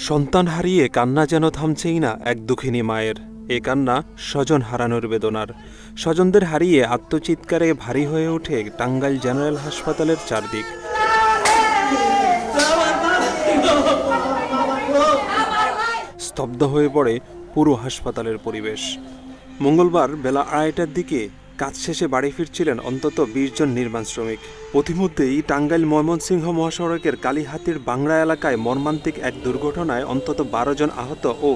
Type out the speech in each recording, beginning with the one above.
সন্তান হারিয়ে কান্না যেন থামছেই না এক দুঃখিনী মায়ের। এ কান্না স্বজন হারানোর বেদনার। স্বজনদের হারিয়ে আত্মচিৎকারে ভারী হয়ে ওঠে টাঙ্গাইল জেনারেল হাসপাতালের চারদিক। স্তব্ধ হয়ে পড়ে পুরো হাসপাতালের পরিবেশ। মঙ্গলবার বেলা 2:30টার দিকে কাজ শেষে বাড়ি ফিরছিলেন অন্তত 20 জন নির্মাণ শ্রমিক। পথিমধ্যেই টাঙ্গাইল ময়মনসিংহ মহাসড়কের কালীহাতির বাংলা এলাকায় মর্মান্তিক এক দুর্ঘটনায় অন্তত 12 জন আহত ও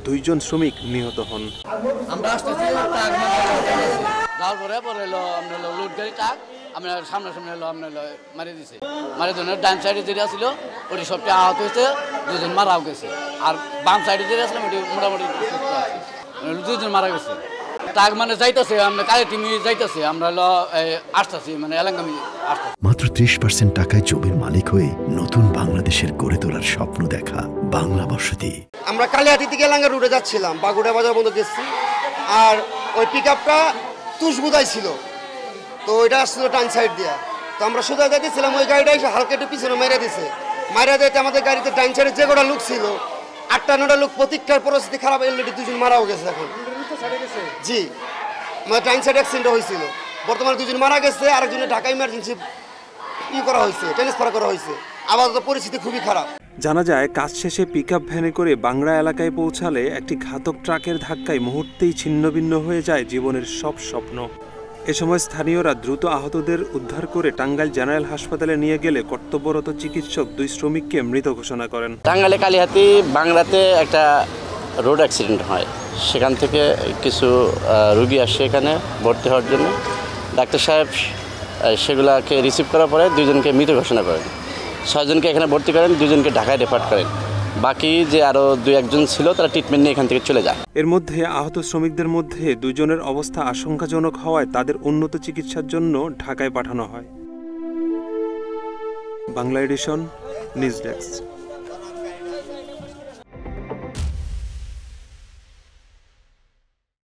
2 জন শ্রমিক নিহত হন। ডান সাইডে যেটা ছিল ওটি সবটা আহত হয়েছে, 2 জন মারাও গেছে। আর বাম সাইডে যেটা ছিল ওটি মোটামুটি 2 জন মারা গেছে। টাক মানে যাইতেছে, আমরা কাজে টিমি যাইতেছে, আমরা আসতেছি মানে এলাকামি আসতেছি। মাত্র 30% টাকায় জমির মালিক হয়ে নতুন বাংলাদেশের গড়ে তোলার স্বপ্ন দেখা বাংলা বসতি। আমরা কালিহাতি থেকে এলাঙ্গা রুটে যাচ্ছিলাম, বাগুড়া বাজার পর্যন্ত গেছি। আর ওই পিক আপটা তুষবুদাই ছিল, তো ওইটা আসছিল টান সাইড দিয়া। তো আমরা সোজা যাইতেছিলাম, ওই গাড়িটা এসে হালকা একটু পিছনে মেরে দিছে। মারা দিতে আমাদের গাড়িতে ডাইন সাইডে যে কটা লোক ছিল, 8টা-9টা লোক, প্রত্যেকটার পরিস্থিতি খারাপ। অলরেডি 2 জন মারাও গেছে এখন। জি, আমাদের ডাইন সাইড অ্যাক্সিডেন্ট হয়েছিল, বর্তমানে 2 জন মারা গেছে। আরেকজনের ঢাকা ইমার্জেন্সি করা হয়েছে, ট্রান্সফার করা হয়েছে। আপাতত পরিস্থিতি খুবই খারাপ। জানা যায়, কাজ শেষে পিকআপ ভ্যানে করে বাংলা এলাকায় পৌঁছালে একটি ঘাতক ট্রাকের ধাক্কায় মুহূর্তেই ছিন্নভিন্ন হয়ে যায় জীবনের সব স্বপ্ন। এ সময় স্থানীয়রা দ্রুত আহতদের উদ্ধার করে টাঙ্গাইল জেনারেল হাসপাতালে নিয়ে গেলে কর্তব্যরত চিকিৎসক 2 শ্রমিককে মৃত ঘোষণা করেন। টাঙ্গাইলে কালীহাতি বাংলাতে একটা রোড অ্যাক্সিডেন্ট হয়, সেখান থেকে কিছু রুগী আসে এখানে ভর্তি হওয়ার জন্য। ডাক্তার সাহেব সেগুলাকে রিসিভ করার পরে 2 জনকে মৃত ঘোষণা করেন। 6 জনকে এখানে ভর্তি করেন, 2 জনকে ঢাকায় রেফার করেন। বাকি যে আরও 2-1 জন ছিল তারা ট্রিটমেন্ট নিয়ে এখান থেকে চলে যায়। এর মধ্যে আহত শ্রমিকদের মধ্যে 2 জনের অবস্থা আশঙ্কাজনক হওয়ায় তাদের উন্নত চিকিৎসার জন্য ঢাকায় পাঠানো হয়। Bangla edition, news desk.